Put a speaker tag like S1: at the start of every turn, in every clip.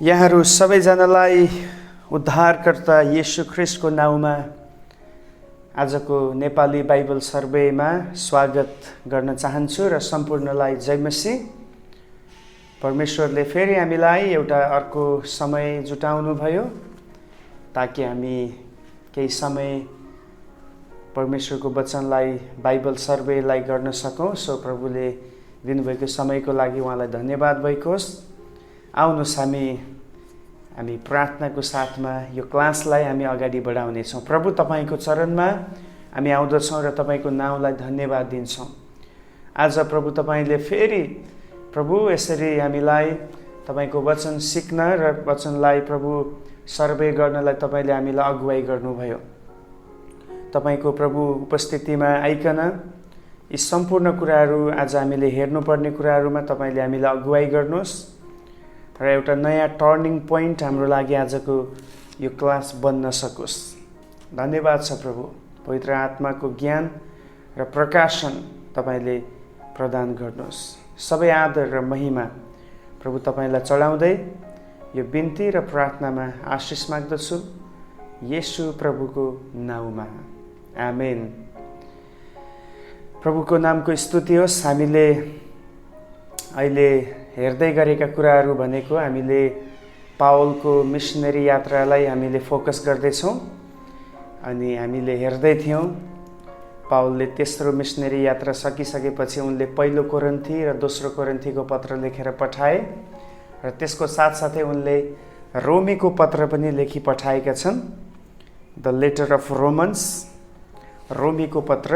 S1: यहाँहरू सबैजनालाई उद्धारकर्ता येशू ख्रिस्टको नाउँमा आजको नेपाली बाइबल सर्वेमा स्वागत गर्न चाहन्छु र सम्पूर्णलाई जय मसीह। परमेश्वरले फेरि हामीलाई एउटा अर्को समय जुटाउनु भयो ताकि हामी केही समय परमेश्वरको वचनलाई बाइबल सर्वेलाई गर्न सकौँ। सो प्रभुले दिनुभएको समयको लागि उहाँलाई धन्यवाद भएको होस्। आउनुहोस् हामी प्रार्थनाको साथमा यो क्लासलाई हामी अगाडि बढाउनेछौँ। प्रभु तपाईँको चरणमा हामी आउँदछौँ र तपाईँको नाउँलाई धन्यवाद दिन्छौँ। आज प्रभु तपाईँले फेरि प्रभु यसरी हामीलाई तपाईँको वचन सिक्न र वचनलाई प्रभु सर्वे गर्नलाई तपाईँले हामीलाई अगुवाई गर्नुभयो। तपाईँको प्रभु उपस्थितिमा आइकन यी सम्पूर्ण कुराहरू आज हामीले हेर्नुपर्ने कुराहरूमा तपाईँले हामीलाई अगुवाई गर्नुहोस् र एउटा नयाँ टर्निङ पोइन्ट हाम्रो लागि आजको यो क्लास बन्न सकोस्। धन्यवाद छ प्रभु। पवित्र आत्माको ज्ञान र प्रकाशन तपाईँले प्रदान गर्नुहोस्। सबै आदर र महिमा प्रभु तपाईँलाई चढाउँदै यो बिन्ती र प्रार्थनामा आशिष माग्दछु येशू प्रभुको नाउँमा, आमेन। प्रभुको नामको स्तुति होस्। हामीले अहिले हेर्दै गरेका कुराहरू भनेको हामीले पावलको मिसनरी यात्रालाई हामीले फोकस गर्दैछौँ। अनि हामीले हेर्दै थियौँ पावलले तेस्रो मिसनरी यात्रा सकिसकेपछि उनले पहिलो कोरिन्थी र दोस्रो कोरिन्थीको पत्र लेखेर पठाए र त्यसको साथसाथै उनले रोमीको पत्र पनि लेखी पठाएका छन्। द लेटर अफ रोमन्स, रोमीको पत्र।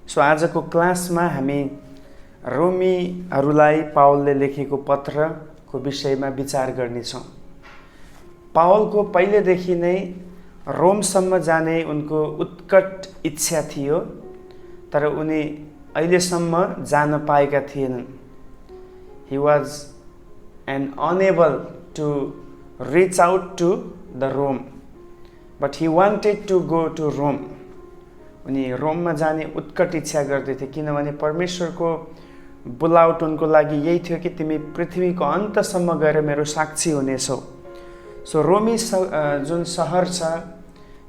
S1: सो आजको क्लासमा हामी रोमीहरूलाई पावलले लेखेको पत्रको विषयमा विचार गर्नेछौँ। पावलको पहिलेदेखि नै रोमसम्म जाने उनको उत्कट इच्छा थियो, तर उनी अहिलेसम्म जान पाएका थिएनन्। He was unable to reach out to the Rome, but he wanted to go to Rome. उनी रोममा जाने उत्कट इच्छा गर्दथे, किनभने परमेश्वरको बुलावट उनको लागि यही थियो कि तिमी पृथ्वीको अन्तसम्म गएर मेरो साक्षी हुनेछौ। सो रोमी जुन सहर छ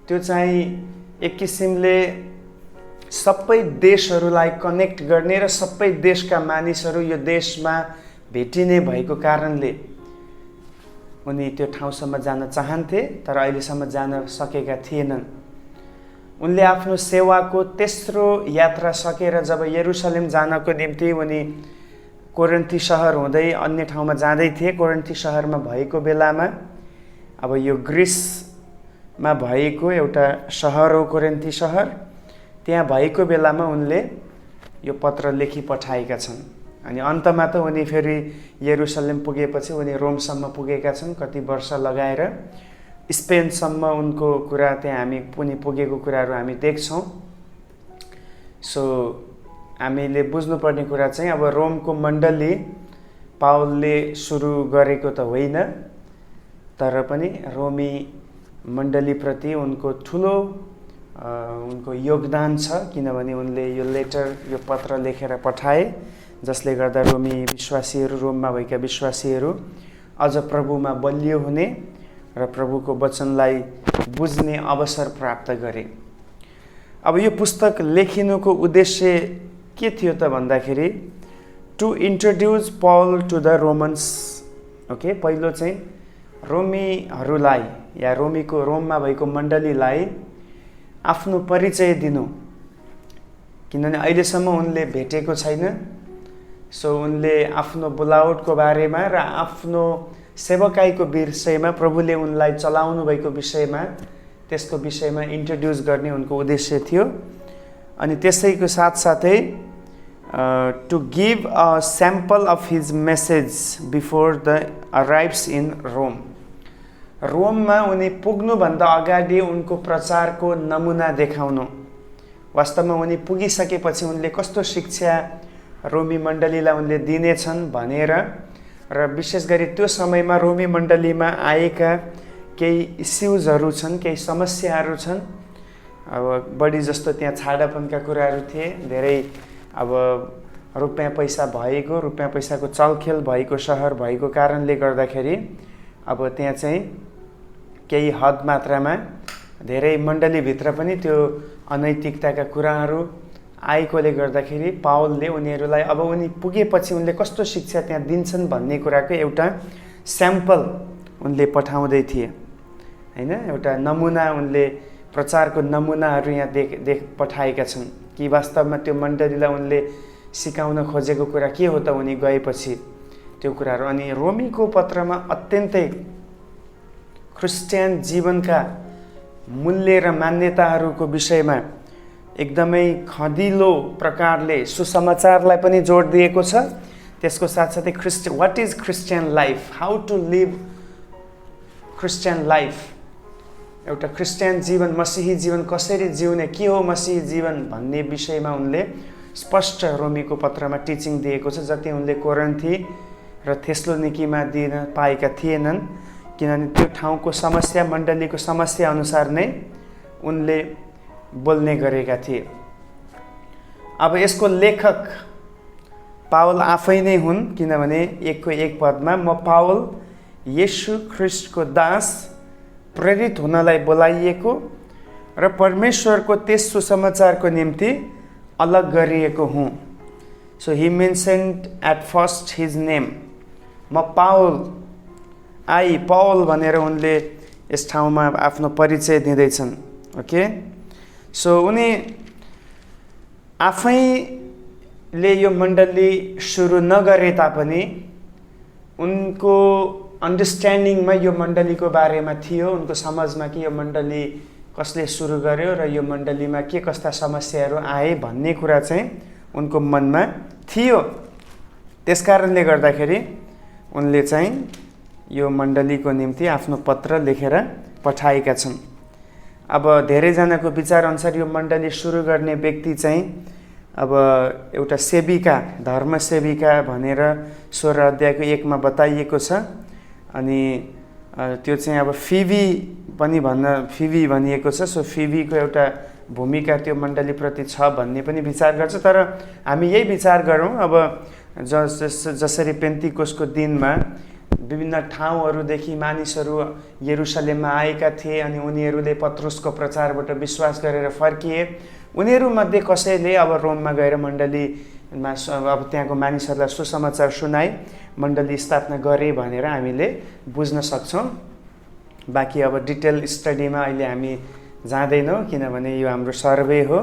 S1: त्यो चाहिँ एक किसिमले सबै देशहरूलाई कनेक्ट गर्ने र सबै देशका मानिसहरू यो देशमा भेटिने भएको कारणले उनी त्यो ठाउँसम्म जान चाहन्थे, तर अहिलेसम्म जान सकेका थिएनन्। उनले आफ्नो सेवाको तेस्रो यात्रा सकेर जब यरुशलेम जानको निम्ति उनी कोरिन्थी सहर हुँदै अन्य ठाउँमा जाँदै थिए। कोरिन्थी सहरमा भएको बेलामा, अब यो ग्रिसमा भएको एउटा सहर हो कोरिन्थी सहर, त्यहाँ भएको बेलामा उनले यो पत्र लेखी पठाएका छन्। अनि अन्तमा त उनी फेरि यरुशलेम पुगेपछि उनी रोमसम्म पुगेका छन्। कति वर्ष लगाएर स्पेनसम्म उनको कुरा त्यहाँ हामी पुगेको कुराहरू हामी देख्छौँ। सो हामीले बुझ्नुपर्ने कुरा चाहिँ अब रोमको मण्डली पावलले सुरु गरेको त होइन, तर पनि रोमी मण्डलीप्रति उनको ठुलो उनको योगदान छ, किनभने उनले यो लेटर, यो पत्र लेखेर पठाए, जसले गर्दा रोमी विश्वासीहरू, रोममा भएका विश्वासीहरू अझ प्रभुमा बलियो हुने र प्रभुको वचनलाई बुझ्ने अवसर प्राप्त गरे। अब यो पुस्तक लेखिनुको उद्देश्य के थियो त भन्दाखेरि टु इन्ट्रोड्युस पल टु द रोमन्स। ओके, पहिलो चाहिँ रोमीहरूलाई या रोममा भएको मण्डलीलाई आफ्नो परिचय दिनु, किनभने अहिलेसम्म उनले भेटेको छैन। सो उनले आफ्नो बुलावटको बारेमा र आफ्नो सेवकाईको विषयमा, प्रभुले उनलाई चलाउनु भएको विषयमा, त्यसको विषयमा इन्ट्रोड्युस गर्ने उनको उद्देश्य थियो। अनि त्यसैको साथसाथै to give a sample of his message before the arrives in Rome. रोममा उनी पुग्नुभन्दा अगाडि उनको प्रचारको नमुना देखाउनु। वास्तवमा उनी पुगिसकेपछि उनले कस्तो शिक्षा रोमी मण्डलीलाई उनले दिनेछन् भनेर, र विशेष गरी त्यो समयमा रोमी मण्डलीमा आएका केही इस्युजहरू छन्, केही समस्याहरू छन्। अब बढी जस्तो त्यहाँ छाडापनका कुराहरू थिए, धेरै अब रुपियाँ पैसा भएको, रुपियाँ पैसाको चलखेल भएको सहर भएको कारणले गर्दाखेरि अब त्यहाँ चाहिँ केही हद मात्रामा धेरै मण्डलीभित्र पनि त्यो अनैतिकताका कुराहरू आएकोले गर्दाखेरि पावलले उनीहरूलाई अब उनी पुगेपछि उनले कस्तो शिक्षा त्यहाँ दिन्छन् भन्ने कुराको एउटा स्याम्पल उनले पठाउँदै थिए हैन। एउटा नमुना उनले प्रचारको नमुनाहरू यहाँ देख पठाएका छन् कि वास्तवमा त्यो मण्डलीलाई उनले सिकाउन खोजेको कुरा के हो त उनी गएपछि त्यो कुराहरू। अनि रोमीको पत्रमा अत्यन्तै क्रिस्चियन जीवनका मूल्य र मान्यताहरूको विषयमा एकदमै खदिलो प्रकारले सुसमाचारलाई पनि जोड दिएको छ। त्यसको साथसाथै what is Christian life, how to live Christian life, एउटा क्रिस्चियन जीवन, मसीही जीवन कसरी जिउने, के हो मसीही जीवन भन्ने विषयमा उनले स्पष्ट रोमीको पत्रमा टिचिङ दिएको छ, जति उनले कोरिन्थी र थेसलोनिकीमा दिन पाएका थिएनन्। किनभने त्यो ठाउँको समस्या, मण्डलीको समस्या अनुसार नै उनले बोल्ने गरेका थिए। अब यसको लेखक पावल आफै नै हुन्, किनभने 1 पदमा म पावल येशू ख्रिस्टको दास प्रेरित हुनलाई बोलाइएको र परमेश्वरको त्यस सुसमाचारको निम्ति अलग गरिएको हुँ। So he mentioned at first his name, म पावल भनेर उनले यस ठाउँमा आफ्नो परिचय दिँदैछन्। ओके, सो उनी आफैले यो मण्डली सुरु नगरे तापनि उनको अन्डरस्ट्यान्डिङमा यो मण्डलीको बारेमा थियो, उनको समझमा कि यो मण्डली कसले सुरु गर्यो र यो मण्डलीमा के कस्ता समस्याहरू आए भन्ने कुरा चाहिँ उनको मनमा थियो। त्यसकारणले गर्दाखेरि उनले चाहिँ यो मण्डलीको निम्ति आफ्नो पत्र लेखेर पठाएका छन्। अब धेरैजनाको विचारअनुसार यो मण्डली सुरु गर्ने व्यक्ति चाहिँ अब एउटा सेविका, धर्म सेविका भनेर 16 अध्यायको 1 मा बताइएको छ। अनि त्यो चाहिँ अब फिबी भनिएको छ। सो फिबीको एउटा भूमिका त्यो मण्डलीप्रति छ भन्ने पनि विचार गर्छ। तर हामी यही विचार गरौँ, अब जसरी पेन्तिकोसको दिनमा विभिन्न ठाउँहरूदेखि मानिसहरू यरुशलेममा आएका थिए अनि उनीहरूले पत्रुसको प्रचारबाट विश्वास गरेर फर्किए। उनीहरूमध्ये कसैले अब रोममा गएर मण्डलीमा अब त्यहाँको मानिसहरूलाई सुसमाचार सुनाई मण्डली स्थापना गरे भनेर हामीले बुझ्न सक्छौँ। बाँकी अब डिटेल स्टडीमा अहिले हामी जाँदैनौँ, किनभने यो हाम्रो सर्वे हो,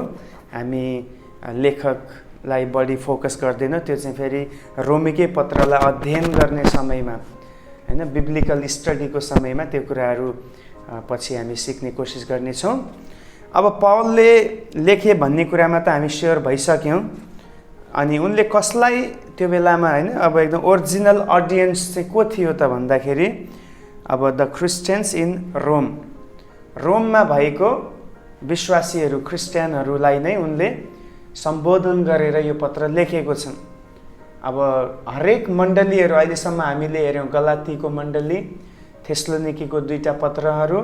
S1: हामी लेखकलाई बढी फोकस गर्दैनौँ। त्यो चाहिँ फेरि रोमीकै पत्रलाई अध्ययन गर्ने समयमा हैन, बिब्लिकल स्टडीको समयमा त्यो कुराहरू पछि हामी सिक्ने कोसिस गर्नेछौँ। अब पावलले लेखे भन्ने कुरामा त हामी स्योर भइसक्यौँ। अनि उनले कसलाई त्यो बेलामा हैन, अब एकदम ओरिजिनल अडियन्स चाहिँ को थियो त भन्दाखेरि अब द क्रिस्चियन्स इन रोम, रोममा भएको विश्वासीहरू, क्रिस्चियनहरूलाई नै उनले सम्बोधन गरेर यो पत्र लेखेको छन्। अब हरेक मण्डलीहरू अहिलेसम्म हामीले हेऱ्यौँ, गलातीको मण्डली, थेसलोनिकीको 2टा पत्रहरू,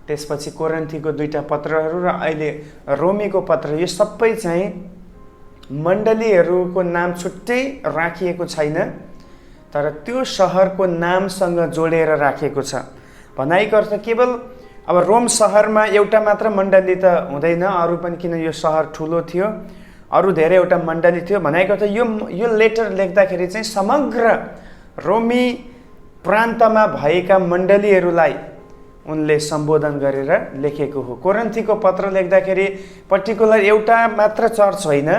S1: त्यसपछि कोरिन्थीको 2टा पत्रहरू र अहिले रोमीको पत्र, यो सबै चाहिँ मण्डलीहरूको नाम छुट्टै राखिएको छैन, तर त्यो सहरको नामसँग जोडेर राखेको छ। भनाइको अर्थ केवल अब रोम सहरमा एउटा मात्र मण्डली त हुँदैन, अरू पनि, किन यो सहर ठुलो थियो, अरू धेरैवटा मण्डली थियो। भनाइको अर्थ यो लेटर लेख्दाखेरि चाहिँ समग्र रोमी प्रान्तमा भएका मण्डलीहरूलाई उनले सम्बोधन गरेर लेखेको हो। कोरिन्थीको पत्र लेख्दाखेरि पर्टिकुलर एउटा मात्र चर्च होइन,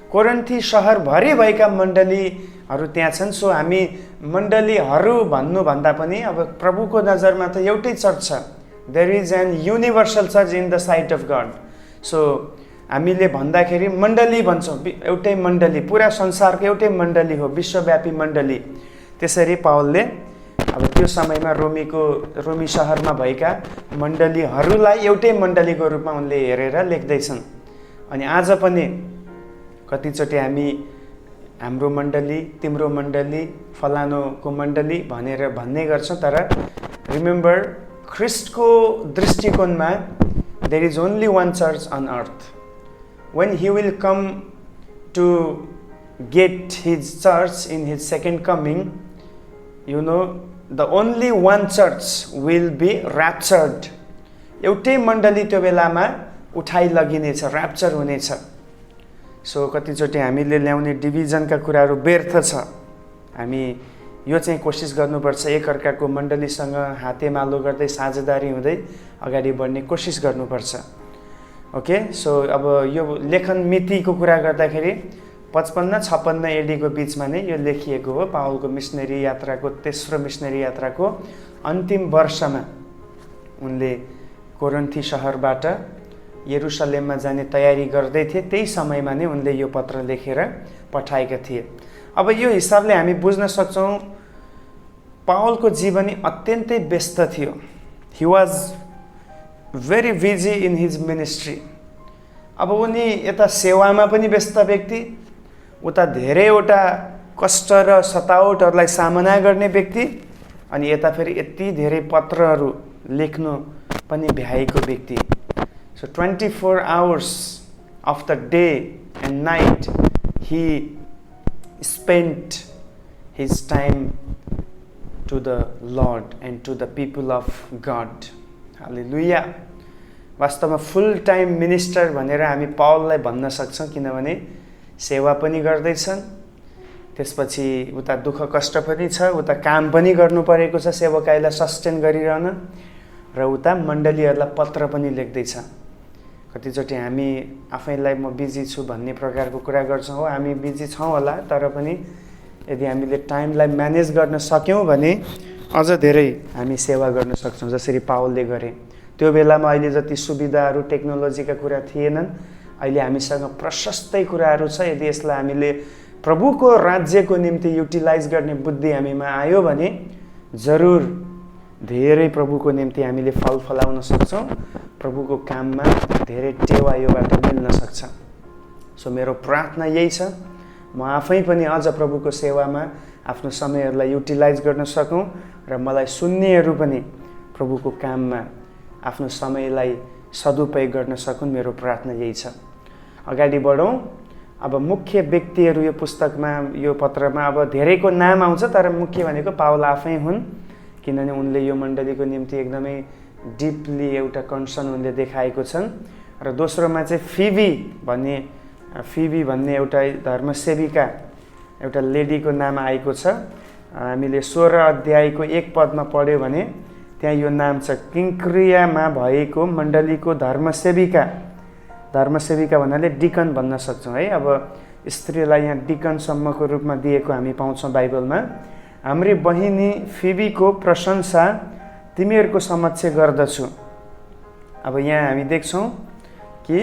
S1: कोरिन्थी सहरभरि भएका मण्डलीहरू त्यहाँ छन्। सो हामी मण्डलीहरू भन्नुभन्दा पनि अब प्रभुको नजरमा त एउटै चर्च छ, there is an universal church in the sight of God. So हामीले भन्दाखेरि मण्डली भन्छौँ, एउटै मण्डली, पुरा संसारको एउटै मण्डली हो, विश्वव्यापी मण्डली। त्यसरी पावलले अब त्यो समयमा रोमी सहरमा भएका मण्डलीहरूलाई एउटै मण्डलीको रूपमा उनले हेरेर लेख्दैछन्। अनि आज पनि कतिचोटि हामी हाम्रो मण्डली, तिम्रो मण्डली, फलानुको मण्डली भनेर भन्ने गर्छौँ, तर रिमेम्बर ख्रिस्टको दृष्टिकोणमा there is only one church on earth. When he will come to get his church in his second coming, you know, the only one church will be raptured. एउटै मण्डली त्यो बेलामा उठाइ लगिनेछ, ऱ्याप्चर हुनेछ. सो कतिचोटि हामीले ल्याउने डिभिजनका कुराहरू व्यर्थ छ. हामी यो चाहिँ कोसिस गर्नुपर्छ, एकअर्काको मण्डलीसँग हातेमालो गर्दै साझेदारी हुँदै अगाडि बढ्ने कोसिस गर्नुपर्छ. ओके, सो अब यो लेखन मितिको कुरा गर्दाखेरि 55-56 एडीको बिचमा नै यो लेखिएको हो. पावलको मिसनरी यात्राको तेस्रो मिसनरी यात्राको अन्तिम वर्षमा उनले कोरिन्थी सहरबाट यरुसलेममा जाने तयारी गर्दै थिए. त्यही समयमा नै उनले यो पत्र लेखेर पठाएका थिए. अब यो हिसाबले हामी बुझ्न सक्छौँ पावलको जीवनी अत्यन्तै व्यस्त थियो. He was very busy in his ministry. अब उनी यता सेवामा पनि व्यस्त व्यक्ति, उता धेरैवटा कष्ट र सतावटहरूलाई सामना गर्ने व्यक्ति, अनि यता फेरि यति धेरै पत्रहरू लेख्नु पनि भ्याएको व्यक्ति. So 24 hours of the day and night he spent his time to the Lord and to the people of God. Hallelujah. वास्तवमा फुल टाइम मिनिस्टर भनेर हामी पावललाई भन्न सक्छौँ, किनभने सेवा पनि गर्दैछन्, त्यसपछि उता दुःख कष्ट पनि छ, उता काम पनि गर्नु परेको छ सेवकाईलाई सस्टेन गरिरहन, र उता मण्डलीहरूलाई पत्र पनि लेख्दैछ. कतिचोटि हामी आफैलाई म बिजी छु भन्ने प्रकारको कुरा गर्छौँ. हो, हामी बिजी छौँ होला, तर पनि यदि हामीले टाइमलाई म्यानेज गर्न सक्यौँ भने अझ धेरै हामी सेवा गर्न सक्छौँ, जसरी पावलले गरे. त्यो बेलामा अहिले जति सुविधाहरू टेक्नोलोजीका कुरा थिएनन्, अहिले हामीसँग प्रशस्तै कुराहरू छ. यदि यसलाई हामीले प्रभुको राज्यको निम्ति युटिलाइज गर्ने बुद्धि हामीमा आयो भने जरुर धेरै प्रभुको निम्ति हामीले फल फलाउन सक्छौँ. प्रभुको काममा धेरै टेवा योबाट मिल्न सक्छ. सो मेरो प्रार्थना यही छ, म आफै पनि अझ प्रभुको सेवामा आफ्नो समयहरूलाई युटिलाइज गर्न सकौँ र मलाई सुन्नेहरू पनि प्रभुको काममा आफ्नो समयलाई सदुपयोग गर्न सकुन्. मेरो प्रार्थना यही छ. अगाडि बढौँ. अब मुख्य व्यक्तिहरू यो पुस्तकमा, यो पत्रमा अब धेरैको नाम आउँछ, तर मुख्य भनेको पावल आफै हुन्, किनभने उनले यो मण्डलीको निम्ति एकदमै डिपली एउटा कन्सर्न उनले देखाएको छन्. र दोस्रोमा चाहिँ फिबी भन्ने एउटा धर्मसेविका, एउटा लेडीको नाम आएको छ. हामीले 16 अध्यायको 1 पदमा पढ्यो भने त्यहाँ यो नाम छ, किंक्रियामा भएको मण्डलीको धर्मसेविका. धर्मसेविका भन्नाले डिकन भन्न सक्छौँ है. अब स्त्रीलाई यहाँ डिकनसम्मको रूपमा दिएको हामी पाउँछौँ बाइबलमा. हाम्री बहिनी फिबीको प्रशंसा तिमीहरूको समक्ष गर्दछु. अब यहाँ हामी देख्छौँ कि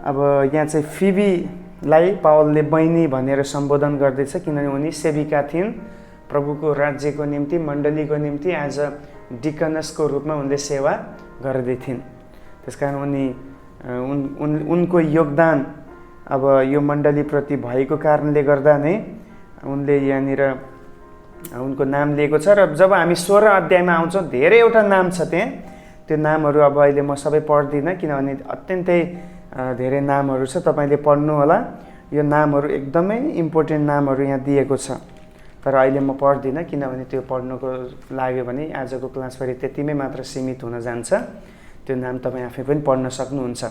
S1: अब यहाँ चाहिँ फिबीलाई पावलले बहिनी भनेर सम्बोधन गर्दैछ, किनभने उनी सेविका थिइन्. प्रभुको राज्यको निम्ति, मण्डलीको निम्ति एज अ डिकनसको रूपमा उनले सेवा गर्दै थिइन्. त्यसकारण उनको योगदान अब यो मण्डलीप्रति भएको कारणले गर्दा नै उनले यहाँनिर उनको नाम लिएको छ. र जब हामी 16 अध्यायमा आउँछौँ, धेरैवटा नाम छ त्यहाँ. त्यो नामहरू अब अहिले म सबै पढ्दिनँ, किनभने अत्यन्तै धेरै नामहरू छ. तपाईँले पढ्नु होला. यो नामहरू एकदमै इम्पोर्टेन्ट नामहरू यहाँ दिएको छ, तर अहिले म पढ्दिनँ, किनभने त्यो पढ्नुको लाग्यो भने आजको क्लास फेरि त्यतिमै मात्र सीमित हुन जान्छ. त्यो नाम तपाईँ आफै पनि पढ्न सक्नुहुन्छ.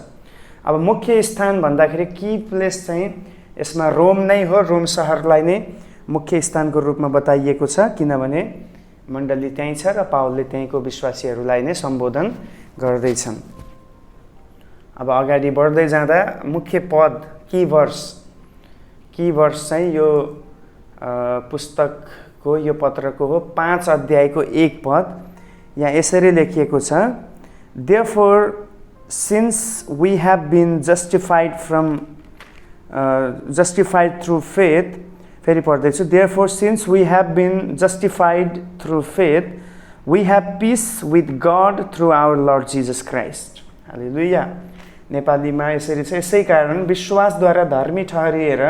S1: अब मुख्य स्थान भन्दाखेरि की प्लेस चाहिँ यसमा रोम नै हो. रोम सहरलाई नै मुख्य स्थानको रूपमा बताइएको छ, किनभने मण्डली त्यहीँ छ र पावलले त्यहीँको विश्वासीहरूलाई नै सम्बोधन गर्दैछन्. अब अगाडि बढ्दै जाँदा मुख्य पद की वर्स चाहिँ यो पुस्तकको, यो पत्रको हो 5 अध्यायको 1 पद. यहाँ यसरी लेखिएको छ, Therefore, since we have been justified through faith, फेरि पढ्दैछु. Therefore, since we have been justified through faith, we have peace with God through our Lord Jesus Christ. Hallelujah. नेपालीमा यसरी छ, यसै कारण विश्वासद्वारा धर्मी ठहरिएर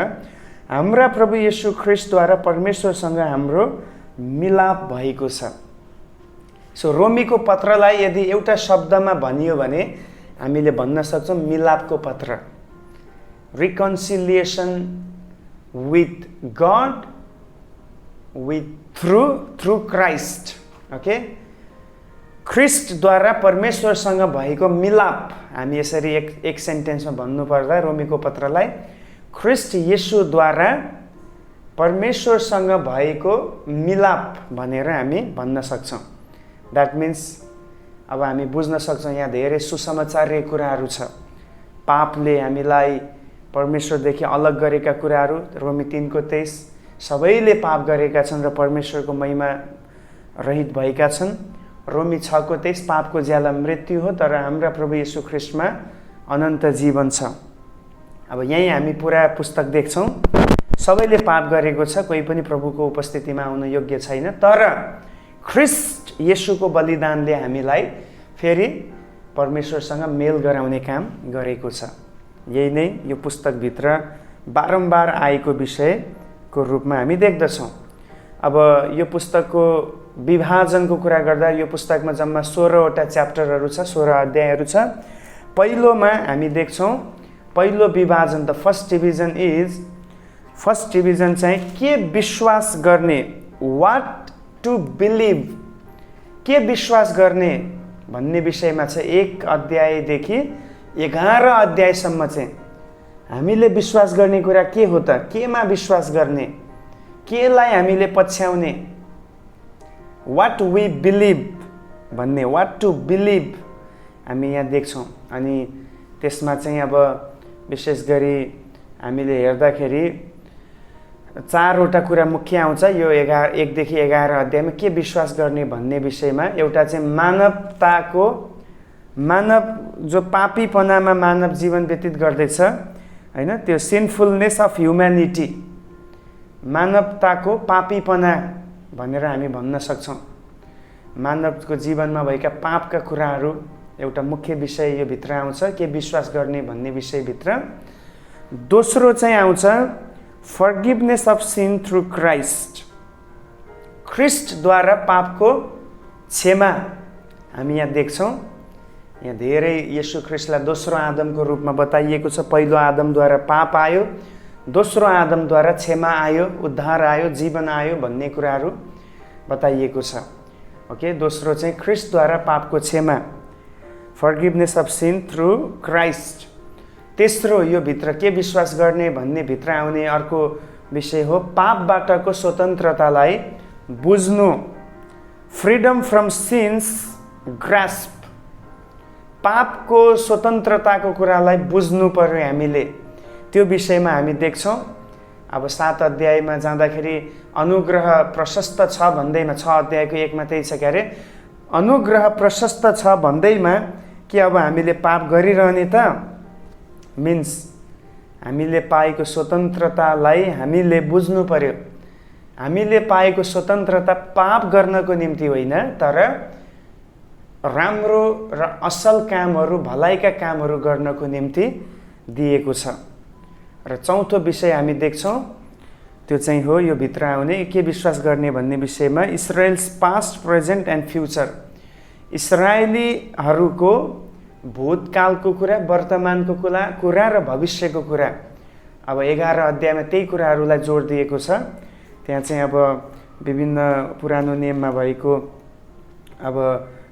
S1: हाम्रा प्रभु येशू ख्रिस्टद्वारा परमेश्वरसँग हाम्रो मिलाप भएको छ. सो रोमीको पत्रलाई यदि एउटा शब्दमा भनियो भने हामीले भन्न सक्छौँ मिलापको पत्र. Reconciliation with God through Christ. Okay, ख्रिस्टद्वारा परमेश्वरसँग भएको मिलाप, हामी यसरी एक सेन्टेन्समा भन्नुपर्दा रोमीको पत्रलाई ख्रिस्ट येशूद्वारा परमेश्वरसँग भएको मिलाप भनेर हामी भन्न सक्छौँ। द्याट मिन्स अब हामी बुझ्न सक्छौँ यहाँ धेरै सुसमाचार कुराहरू छ। पापले हामीलाई परमेश्वरदेखि अलग गरेका कुराहरू, रोमी 3:23, सबैले पाप गरेका छन् र परमेश्वरको महिमा रहित भएका छन्। रोमी 6:23, पापको ज्याला मृत्यु हो तर हाम्रा प्रभु येशू ख्रिस्टमा अनन्त जीवन छ। अब यहीँ हामी पुरा पुस्तक देख्छौँ, सबैले पाप गरेको छ, कोही पनि प्रभुको उपस्थितिमा आउन योग्य छैन, तर ख्रिस्ट येशूको बलिदानले हामीलाई फेरि परमेश्वरसँग मेल गराउने काम गरेको छ। यही नै यो पुस्तकभित्र बारम्बार आएको विषयको रूपमा हामी देख्दछौँ। अब यो पुस्तकको विभाजनको कुरा गर्दा यो पुस्तकमा जम्मा 16वटा च्याप्टरहरू छ, 16 अध्यायहरू छ। पहिलोमा हामी देख्छौँ पहिलो विभाजन, द फर्स्ट डिभिजन चाहिँ के विश्वास गर्ने, वाट टु बिलिभ, के विश्वास गर्ने भन्ने विषयमा छ। 1 अध्यायदेखि 11 अध्यायसम्म चाहिँ हामीले विश्वास गर्ने कुरा के हो त, केमा विश्वास गर्ने, केलाई हामीले पछ्याउने, वाट वी बिलिभ भन्ने, वाट टु बिलिभ हामी यहाँ देख्छौँ। अनि त्यसमा चाहिँ अब विशेष गरी हामीले हेर्दाखेरि 4वटा कुरा मुख्य आउँछ यो 1 देखि 11 अध्यायमा के विश्वास गर्ने भन्ने विषयमा। एउटा चाहिँ मानव जो पापीपनामा मानव जीवन व्यतीत गर्दैछ हैन, त्यो सिनफुलनेस अफ ह्युम्यानिटी, मानवताको पापीपना भनेर हामी भन्न सक्छौँ। मानवको जीवनमा भएका पापका कुराहरू एउटा मुख्य विषय यो भित्र आउँछ, के विश्वास गर्ने भन्ने विषयभित्र। दोस्रो चाहिँ आउँछ forgiveness of sin through Christ, ख्रिस्टद्वारा पापको क्षमा हामी यहाँ देख्छौँ। यहाँ धेरै येशू ख्रिस्टलाई दोस्रो आदमको रूपमा बताइएको छ। पहिलो आदमद्वारा पाप आयो, दोस्रो आदमद्वारा क्षमा आयो, उद्धार आयो, जीवन आयो भन्ने कुराहरू बताइएको छ। ओके, दोस्रो चाहिँ ख्रिस्टद्वारा पापको क्षमा, forgiveness of sin through Christ. तेस्रो यो भित्र के विश्वास गर्ने भन्ने भित्र आउने अर्को विषय हो पापबाटको स्वतन्त्रतालाई बुझ्नु, फ्रिडम फ्रम सिन्स ग्रास्प, पापको स्वतन्त्रताको कुरालाई बुझ्नु पर्यो हामीले, त्यो विषयमा हामी देख्छौँ। अब 7 अध्यायमा जाँदाखेरि अनुग्रह प्रशस्त छ भन्दैमा, 6 अध्यायको 1मा त्यही छ, के अरे अनुग्रह प्रशस्त छ भन्दैमा कि अब हामीले पाप गरिरहने त, मिन्स हामीले पाएको स्वतन्त्रतालाई हामीले बुझ्नु पर्यो। हामीले पाएको स्वतन्त्रता पाप गर्नको निम्ति होइन, तर राम्रो र असल कामहरू, भलाइका कामहरू गर्नको निम्ति दिएको छ। र चौथो विषय हामी देख्छौँ त्यो चाहिँ हो यो भित्र आउने के विश्वास गर्ने भन्ने विषयमा, इजरायल्स पास्ट, प्रेजेन्ट एन्ड फ्युचर, इजरायलीहरूको भूतकालको कुरा, वर्तमानको कुरा र भविष्यको कुरा। अब 11 अध्यायमा त्यही कुराहरूलाई जोड दिएको छ। त्यहाँ चाहिँ अब विभिन्न पुरानो नियममा भएको अब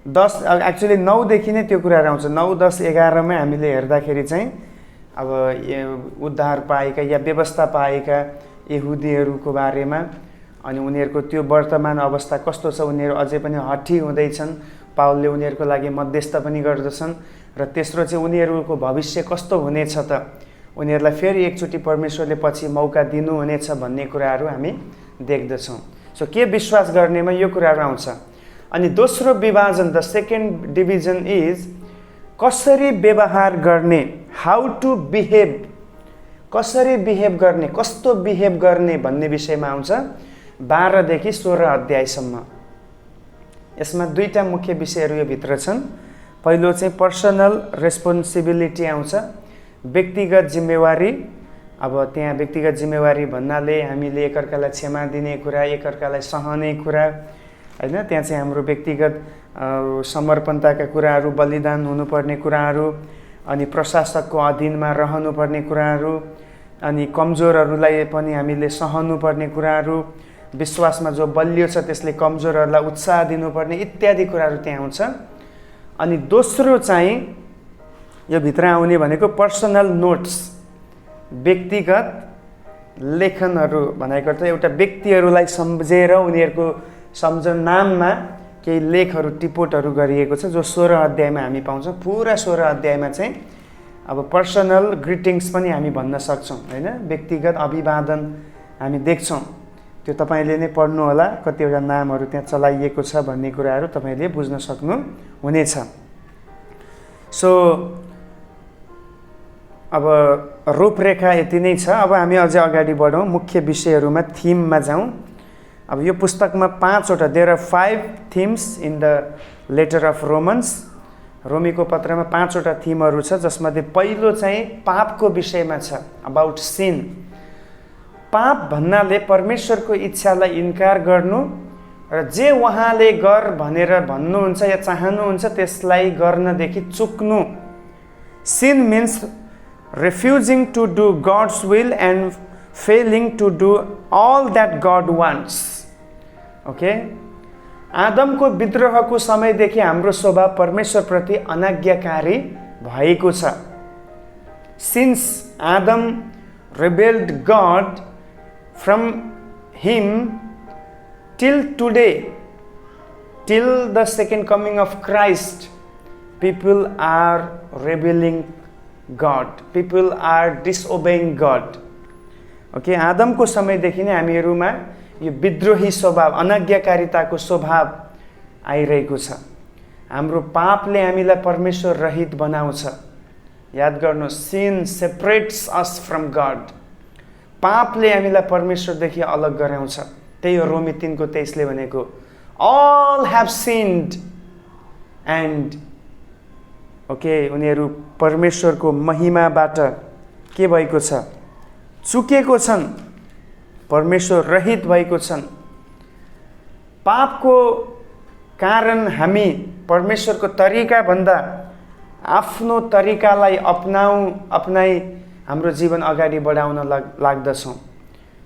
S1: 10 एक्चुअली 9 देखि नै त्यो कुराहरू आउँछ। 9, 10, 11मा हामीले हेर्दाखेरि चाहिँ अब उद्धार पाएका या व्यवस्था पाएका यहुदीहरूको बारेमा, अनि उनीहरूको त्यो वर्तमान अवस्था कस्तो छ, उनीहरू अझै पनि हठी हुँदैछन्, पावलले उनीहरूको लागि मध्यस्थ पनि गर्दछन्। र तेस्रो चाहिँ उनीहरूको भविष्य कस्तो हुनेछ त, उनीहरूलाई फेरि एकचोटि परमेश्वरले पछि मौका दिनुहुनेछ भन्ने कुराहरू हामी देख्दछौँ। सो के विश्वास गर्नेमा यो कुराहरू आउँछ। अनि दोस्रो विभाजन, द सेकेन्ड डिभिजन इज कसरी व्यवहार गर्ने, हाउ टु बिहेभ, कसरी बिहेभ गर्ने, कस्तो बिहेभ गर्ने भन्ने विषयमा आउँछ 12 देखि 16 अध्यायसम्म। यसमा 2टा मुख्य विषयहरू यो भित्र छन्। पहिलो चाहिँ पर्सनल रेस्पोन्सिबिलिटी आउँछ, व्यक्तिगत जिम्मेवारी। अब त्यहाँ व्यक्तिगत जिम्मेवारी भन्नाले हामीले एकअर्कालाई क्षमा दिने कुरा, एकअर्कालाई सहने कुरा हैन, त्यहाँ चाहिँ हाम्रो व्यक्तिगत समर्पणताका कुराहरू, बलिदान हुनुपर्ने कुराहरू, अनि प्रशासकको अधीनमा रहनुपर्ने कुराहरू, अनि कमजोरहरूलाई पनि हामीले सहनुपर्ने कुराहरू, विश्वासमा जो बलियो छ त्यसले कमजोरहरूलाई उत्साह दिनुपर्ने इत्यादि कुराहरू त्यहाँ आउँछ। अनि दोस्रो चाहिँ यो भित्र आउने भनेको पर्सनल नोट्स, व्यक्तिगत लेखनहरू भनेको अर्थ एउटा व्यक्तिहरूलाई सम्झेर उनीहरूको सम्झन नाममा केही लेखहरू टिपोटहरू गरिएको छ जो 16 अध्यायमा हामी पाउँछौँ। पुरा 16 अध्यायमा चाहिँ अब पर्सनल ग्रिटिङ्स पनि हामी भन्न सक्छौँ हैन, व्यक्तिगत अभिवादन हामी देख्छौँ। त्यो तपाईँले नै पढ्नु होला, कतिवटा नामहरू त्यहाँ चलाइएको छ भन्ने कुराहरू तपाईँले बुझ्न सक्नु हुनेछ। सो अब रूपरेखा यति नै छ। अब हामी अझै अगाडि बढौँ, मुख्य विषयहरूमा, थिममा जाउँ। अब यो पुस्तकमा 5 वटा, there are 5 themes in the letter of Romans. रोमीको पत्रमा 5 वटा थिमहरू छ, जसमध्ये पहिलो चाहिँ पापको विषयमा छ, अबाउट सिन। पाप भन्नाले परमेश्वरको इच्छालाई इन्कार गर्नु र जे उहाँले गर भनेर भन्नुहुन्छ या चाहनुहुन्छ त्यसलाई गर्नदेखि चुक्नु। Sin means refusing to do God's will and failing to do all that God wants. Okay, आदमको विद्रोहको समयदेखि हाम्रो स्वभाव परमेश्वरप्रति अनाज्ञाकारी भएको छ। Since Adam rebelled God from him till today, till the second coming of Christ, people are rebelling God. People are disobeying God. Okay, आदमको समयदेखि नै हामीहरूमा यो विद्रोही स्वभाव, अनाज्ञाकारिताको स्वभाव आइरहेको छ। हाम्रो पापले हामीलाई परमेश्वर रहित बनाउँछ। याद गर्नु, sin separates us from God. पापले हामीलाई परमेश्वरदेखि अलग गराउँछ। त्यही हो रोमी 3:23 ले भनेको, all have sinned and okay, उनीहरू परमेश्वरको महिमाबाट के भएको छ, चुकेको छन्, परमेश्वर रहित भएको छन्। पापको कारण हामी परमेश्वरको तरिकाभन्दा आफ्नो तरिकालाई अपनाई हाम्रो जीवन अगाडि बढाउन लाग्दछौँ।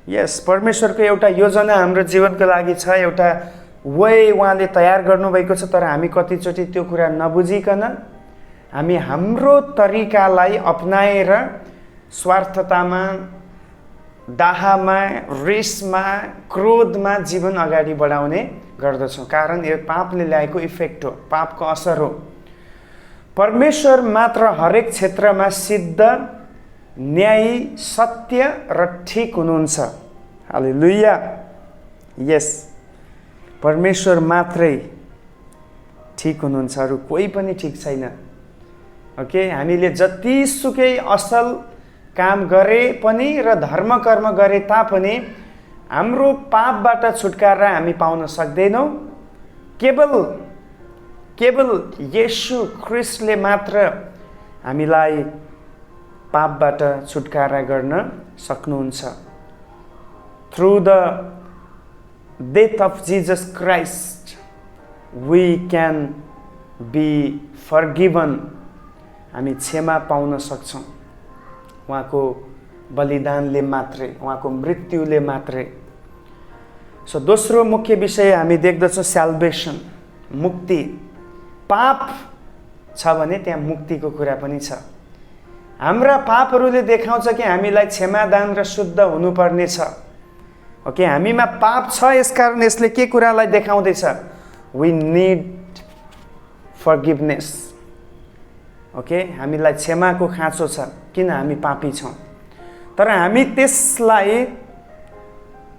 S1: यस, परमेश्वरको एउटा योजना हाम्रो जीवनको लागि छ, एउटा वे उहाँले तयार गर्नुभएको छ, तर हामी कतिचोटि त्यो कुरा नबुझिकन हामी हाम्रो तरिकालाई अपनाएर स्वार्थतामा, डाहामा, रिसमा, क्रोधमा जीवन अगाडि बढाउने गर्दछौँ। कारण यो पापले ल्याएको इफेक्ट हो, पापको असर हो। परमेश्वर मात्र हरेक क्षेत्रमा सिद्ध, न्यायी, सत्य र ठिक हुनुहुन्छ। हालेलुया। यस, परमेश्वर मात्रै ठिक हुनुहुन्छ, अरू कोही पनि ठिक छैन। ओके, हामीले जतिसुकै असल काम गरे पनि र धर्म कर्म गरे तापनि हाम्रो पापबाट छुटकारा हामी पाउन सक्दैनौँ। केवल येशू ख्रिस्टले मात्र हामीलाई पापबाट छुटकारा गर्न सक्नुहुन्छ। Through the death of Jesus Christ we can be forgiven. हामी क्षमा पाउन सक्छौँ उहाँको बलिदानले मात्रै, उहाँको मृत्युले मात्रै। सो दोस्रो मुख्य विषय हामी देख्दछौँ स्याल्भेसन, मुक्ति। पाप छ भने त्यहाँ मुक्तिको कुरा पनि छ। हाम्रा पापहरूले देखाउँछ कि हामीलाई क्षमादान र शुद्ध हुनुपर्ने छ। ओके, हामीमा पाप छ, यसकारण यसले के कुरालाई देखाउँदैछ, वी निड फर्गिभनेस। ओके, हामीलाई क्षमाको खाँचो छ, किन हामी पापी छौँ, तर हामी त्यसलाई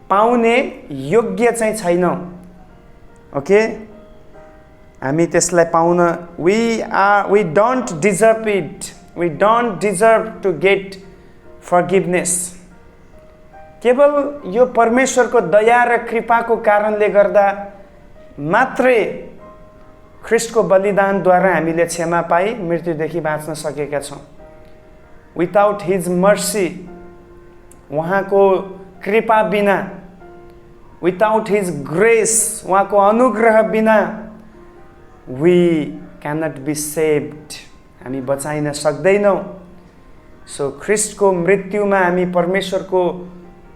S1: पाउने योग्य चाहिँ छैनौँ। ओके, हामी त्यसलाई पाउन we don't deserve it. We don't deserve to get forgiveness. केवल यो परमेश्वरको दया र कृपाको कारणले गर्दा मात्रै ख्रिस्टको बलिदानद्वारा हामीले क्षमा पाई मृत्युदेखि बाँच्न सकेका छौँ। विदाउट हिज मर्सी, उहाँको कृपा बिना, विदाउट हिज ग्रेस, उहाँको अनुग्रह बिना वी क्यानट बी सेभ्ड, हामी बचाइन सक्दैनौँ। सो ख्रिस्टको मृत्युमा हामी परमेश्वरको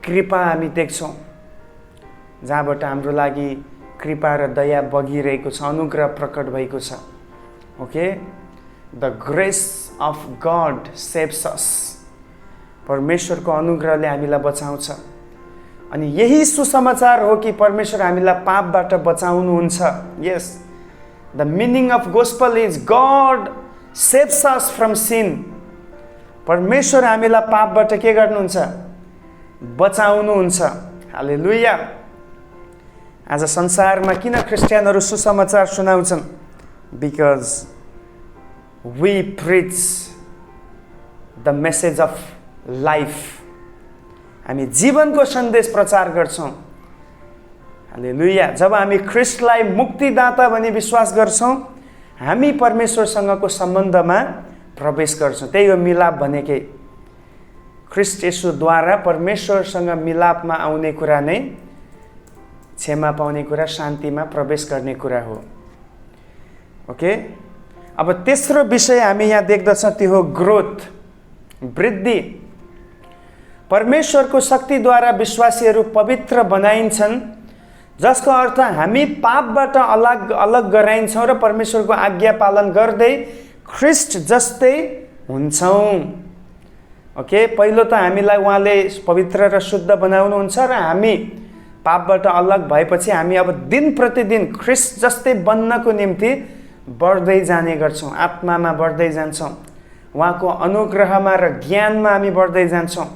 S1: कृपा हामी देख्छौँ, जहाँबाट हाम्रो लागि कृपा र दया बगिरहेको छ, अनुग्रह प्रकट भएको छ। Okay, the grace of God saves us. परमेश्वरको अनुग्रहले हामीलाई बचाउँछ। अनि यही सुसमाचार हो कि परमेश्वर हामीलाई पापबाट बचाउनुहुन्छ। Yes, the meaning of gospel is God saves us from sin. परमेश्वर हामीलाई पापबाट के गर्नुहुन्छ? बचाउनुहुन्छ। हालेलुया। आज संसारमा किन क्रिस्चियनहरू सुसमाचार सुनाउँछन्? Because we preach the message of life. हामी जीवनको सन्देश प्रचार गर्छौँ। हालेलुया। जब हामी ख्रिस्टलाई मुक्तिदाता भनी विश्वास गर्छौँ, हामी परमेश्वरसँगको सम्बन्धमा प्रवेश गर्छौँ। त्यही हो मिलाप भनेकै। ख्रिस्ट येशूद्वारा परमेश्वरसँग मिलापमा आउने कुरा नै क्षमा पाउने कुरा, शान्तिमा प्रवेश गर्ने कुरा हो। ओके, अब तेस्रो विषय हामी यहाँ देख्दछौँ, त्यो हो ग्रोथ, वृद्धि। परमेश्वरको शक्तिद्वारा विश्वासीहरू पवित्र बनाइन्छन्, जसको अर्थ हामी पापबाट अलग गराइन्छौँ र परमेश्वरको आज्ञा पालन गर्दै ख्रिस्ट जस्तै हुन्छौँ। ओके, पहिलो त हामीलाई उहाँले पवित्र र शुद्ध बनाउनुहुन्छ र हामी पापबाट अलग भएपछि हामी अब दिन प्रतिदिन ख्रिस्ट जस्तै बन्नको निम्ति बढ्दै जाने गर्छौँ, आत्मामा बढ्दै जान्छौँ, उहाँको अनुग्रहमा र ज्ञानमा हामी बढ्दै जान्छौँ।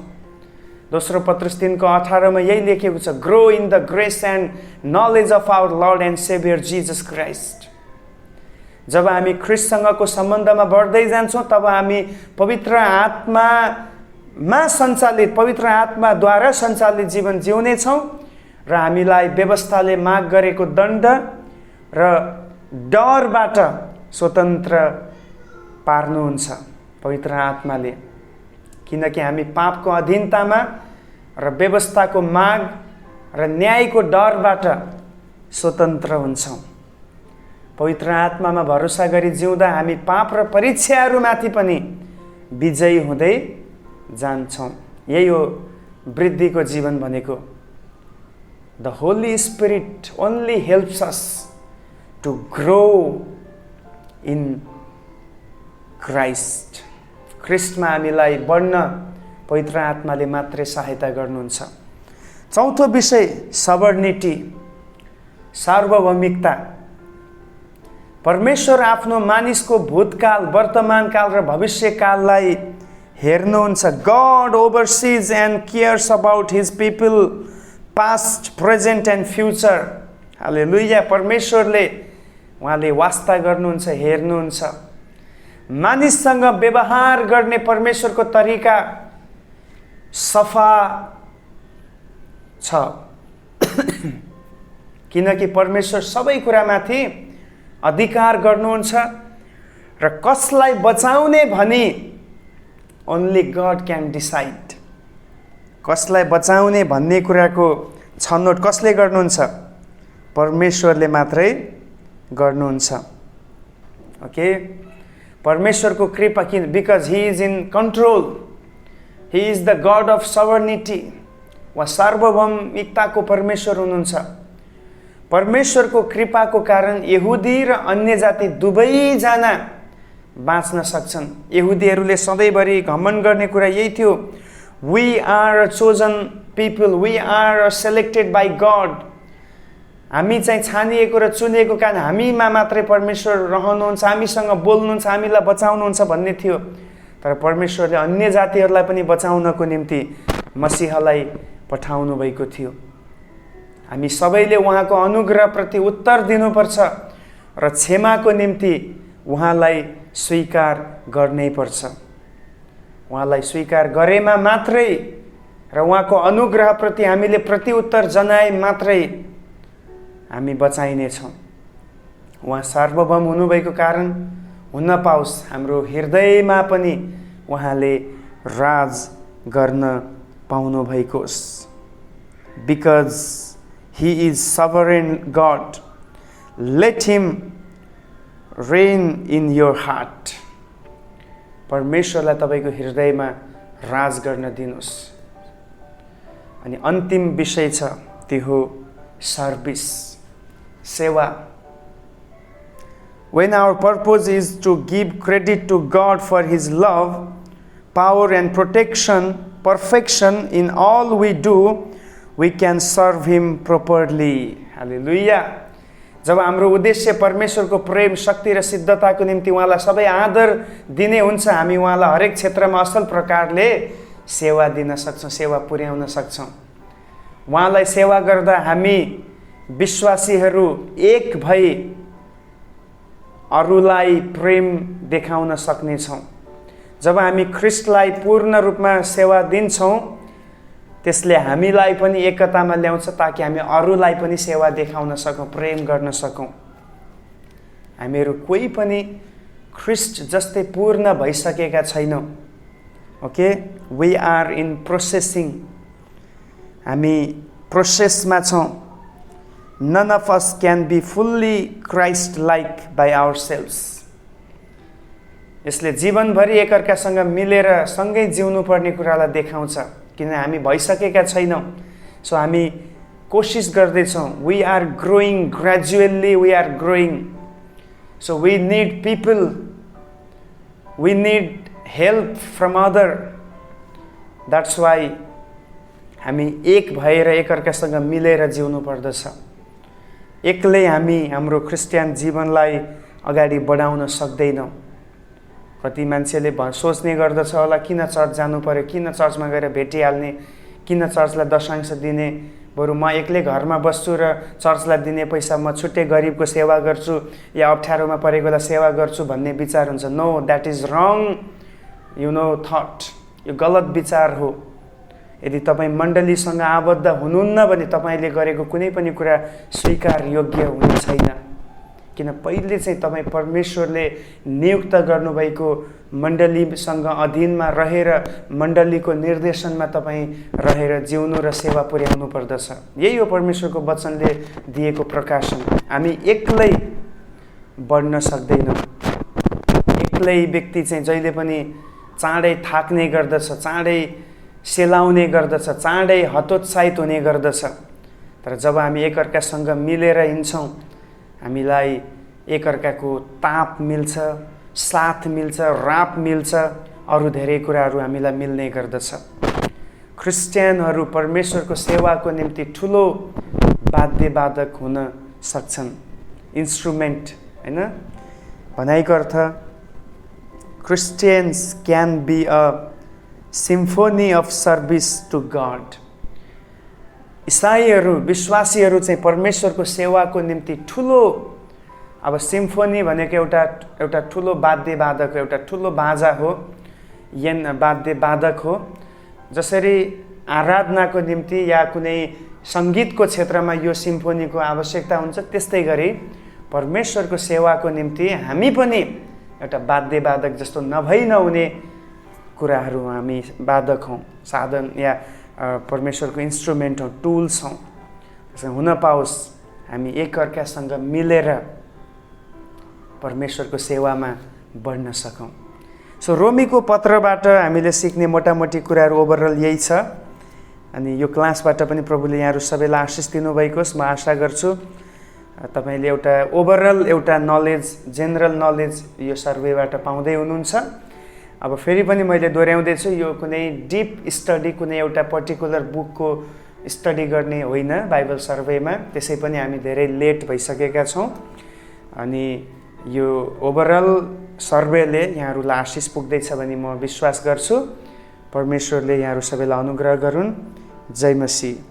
S1: दोस्रो पत्रुस 3:18 यही लेखेको छ, grow in the grace and knowledge of our Lord and Saviour Jesus Christ. जब हामी ख्रिस्टसँगको सम्बन्धमा बढ्दै जान्छौँ, तब हामी पवित्र आत्मामा सञ्चालित, पवित्र आत्माद्वारा सञ्चालित जीवन जिउनेछौँ र हामीलाई व्यवस्थाले माग गरेको दण्ड र डरबाट स्वतन्त्र पार्नुहुन्छ पवित्र आत्माले। किनकि हामी पापको अधीनतामा र व्यवस्थाको माग र न्यायको डरबाट स्वतन्त्र हुन्छौँ। पवित्र आत्मामा भरोसा गरी जिउँदा हामी पाप र परीक्षाहरूमाथि पनि विजयी हुँदै जान्छौँ। यही हो वृद्धिको जीवन भनेको। The Holy Spirit only helps us to grow in Christ. ख्रिस्टमा हामीलाई बढ्न पवित्र आत्माले मात्रै सहायता गर्नुहुन्छ। चौथो विषय सबर्निटी, सार्वभौमिकता। परमेश्वर आफ्नो मानिसको भूतकाल, वर्तमानकाल र भविष्यकाललाई हेर्नुहुन्छ। God oversees and cares about his people past, present and future. Hallelujah. परमेश्वरले उहाँले वास्ता गर्नुहुन्छ, हेर्नुहुन्छ। मानिससँग व्यवहार गर्ने परमेश्वरको तरिका सफा छ, किनकि परमेश्वर सबै कुरामाथि अधिकार गर्नुहुन्छ र कसलाई बचाउने भनी ओन्ली गड क्यान डिसाइड। कसलाई बचाउने भन्ने कुराको छनौट कसले गर्नुहुन्छ? परमेश्वरले मात्रै गर्नुहुन्छ। ओके, परमेश्वरको कृपा किन? Because he is in control, he is the God of sovereignty. वा सार्वभौमिकताको परमेश्वर हुनुहुन्छ। परमेश्वरको कृपाको कारण यहुदी र अन्य जाति दुवैजना बाँच्न सक्छन्। यहुदीहरूले सधैँभरि घमण्ड गर्ने कुरा यही थियो, we are a chosen people, we are a selected by God. हामी चाहिँ छानिएको र चुनिएको कारण हामीमा मात्रै परमेश्वर रहनुहुन्छ, हामीसँग बोल्नुहुन्छ, हामीलाई बचाउनुहुन्छ भन्ने थियो। तर परमेश्वरले अन्य जातिहरूलाई पनि बचाउनको निम्ति मसीहलाई पठाउनु भएको थियो। हामी सबैले उहाँको अनुग्रहप्रति उत्तर दिनुपर्छ र क्षमाको निम्ति उहाँलाई स्वीकार गर्नै पर्छ। उहाँलाई स्वीकार गरेमा मात्रै र उहाँको अनुग्रहप्रति हामीले प्रत्युत्तर जनाए मात्रै हामी बचाइनेछौँ। उहाँ सार्वभौम हुनुभएको कारण हुन पाओस् हाम्रो हृदयमा पनि उहाँले राज गर्न पाउनु भएकोस्। Because he is sovereign God, let him reign in your heart. परमेश्वरलाई तपाईँको हृदयमा राज गर्न दिनुहोस्। अनि अन्तिम विषय छ त्यो हो सर्भिस, सेवा। When our purpose is to give credit to God for His love, power and perfection in all we do, we can serve Him properly. Hallelujah. जब हाम्रो उद्देश्य परमेश्वरको प्रेम, शक्ति र सिद्धताको निम्ति उहाँलाई सबै आदर दिने हुन्छ, हामी उहाँलाई हरेक क्षेत्रमा असल प्रकारले सेवा दिन सक्छौँ, सेवा पुर्याउन सक्छौँ। उहाँलाई सेवा गर्दा हामी विश्वासीहरू एक भई अरूलाई प्रेम देखाउन सक्नेछौँ। जब हामी ख्रीष्टलाई पूर्ण रूपमा सेवा दिन्छौँ, त्यसले हामीलाई पनि एकतामा ल्याउँछ ताकि हामी अरूलाई पनि सेवा देखाउन सकौँ, प्रेम गर्न सकौँ। हामीहरू कोही पनि ख्रीष्ट जस्तै पूर्ण भइसकेका छैनौँ। Okay, we are in processing, हामी प्रोसेसमा छौँ। None of us can be fully Christ-like by ourselves. यसले जीवनभरि एकअर्कासँग मिलेर सँगै जिउनु पर्ने कुरालाई देखाउँछ, किन हामी भइसकेका छैनौँ। सो हामी कोसिस गर्दैछौँ। We are growing gradually, we are growing. So we need people, we need help from other. That's why हामी एक भएर एकअर्कासँग मिलेर जिउनु पर्दछ। एक्लै हामी हाम्रो क्रिस्चियन जीवनलाई अगाडि बढाउन सक्दैनौँ। कति मान्छेले सोच्ने गर्दछ होला, किन चर्च जानु पर्यो, किन चर्चमा गएर भेटिहाल्ने, किन चर्चलाई दशांश दिने, बरु म एक्लै घरमा बस्छु र चर्चलाई दिने पैसा म छुट्टै गरिबको सेवा गर्छु या अप्ठ्यारोमा परेकोलाई सेवा गर्छु भन्ने विचार हुन्छ। No, that is wrong thought. यो गलत विचार हो। यदि तपाईँ मण्डलीसँग आबद्ध हुनुहुन्न भने तपाईँले गरेको कुनै पनि कुरा स्वीकार योग्य हुने छैन। किन पहिले चाहिँ तपाईँ परमेश्वरले नियुक्त गर्नुभएको मण्डलीसँग अधीनमा रहेर मण्डलीको निर्देशनमा तपाईँ रहेर जिउनु र सेवा पुर्याउनु पर्दछ। यही हो परमेश्वरको वचनले दिएको प्रकाशन। हामी एक्लै बढ्न सक्दैनौँ। एक्लै व्यक्ति चाहिँ जहिले पनि चाँडै थाक्ने गर्दछ, चाँडै सेलाउने गर्दछ, चाँडै हतोत्साहित हुने गर्दछ। तर जब हामी एकअर्कासँग मिलेर हिँड्छौँ, हामीलाई एकअर्काको ताप मिल्छ, साथ मिल्छ, राप मिल्छ, अरू धेरै कुराहरू हामीलाई मिल्ने गर्दछ। क्रिस्चियनहरू परमेश्वरको सेवाको निम्ति ठुलो वाद्यवादक हुन सक्छन्, इन्स्ट्रुमेन्ट, हैन? भनाइको अर्थ Christians can be a symphony of service to God. इसाईहरू, विश्वासीहरू चाहिँ परमेश्वरको सेवाको निम्ति ठुलो, अब सिम्फोनी भनेको एउटा ठुलो वाद्यवादक, एउटा ठुलो बाजा हो, वाद्यवादक हो। जसरी आराधनाको निम्ति या कुनै सङ्गीतको क्षेत्रमा यो सिम्फोनीको आवश्यकता हुन्छ, त्यस्तै गरी परमेश्वरको सेवाको निम्ति हामी पनि एउटा वाद्यवादक जस्तो नभई नहुने कुराहरू हामी वादक हौँ, साधन या परमेश्वरको इन्स्ट्रुमेन्ट हौँ, टुल्स हौँ। हुन पाओस् हामी एकअर्कासँग मिलेर परमेश्वरको सेवामा बढ्न सकौँ। सो रोमीको पत्रबाट हामीले सिक्ने मोटामोटी कुराहरू ओभरअल यही छ। अनि यो क्लासबाट पनि प्रभुले यहाँहरू सबैलाई आशिष दिनुभएको होस्। म आशा गर्छु तपाईँले एउटा ओभरअल एउटा नलेज, जेनरल नलेज यो सर्वेबाट पाउँदै हुनुहुन्छ। अब फेरि पनि मैले दोहोऱ्याउँदैछु, यो कुनै डिप स्टडी, कुनै एउटा पर्टिकुलर बुकको स्टडी गर्ने होइन बाइबल सर्वेमा। त्यसै पनि हामी धेरै लेट भइसकेका छौँ। अनि यो ओभरअल सर्वेले यहाँहरूलाई आशिष पुग्दैछ भने म विश्वास गर्छु। परमेश्वरले यहाँहरू सबैलाई अनुग्रह गरून्। जय मसीह।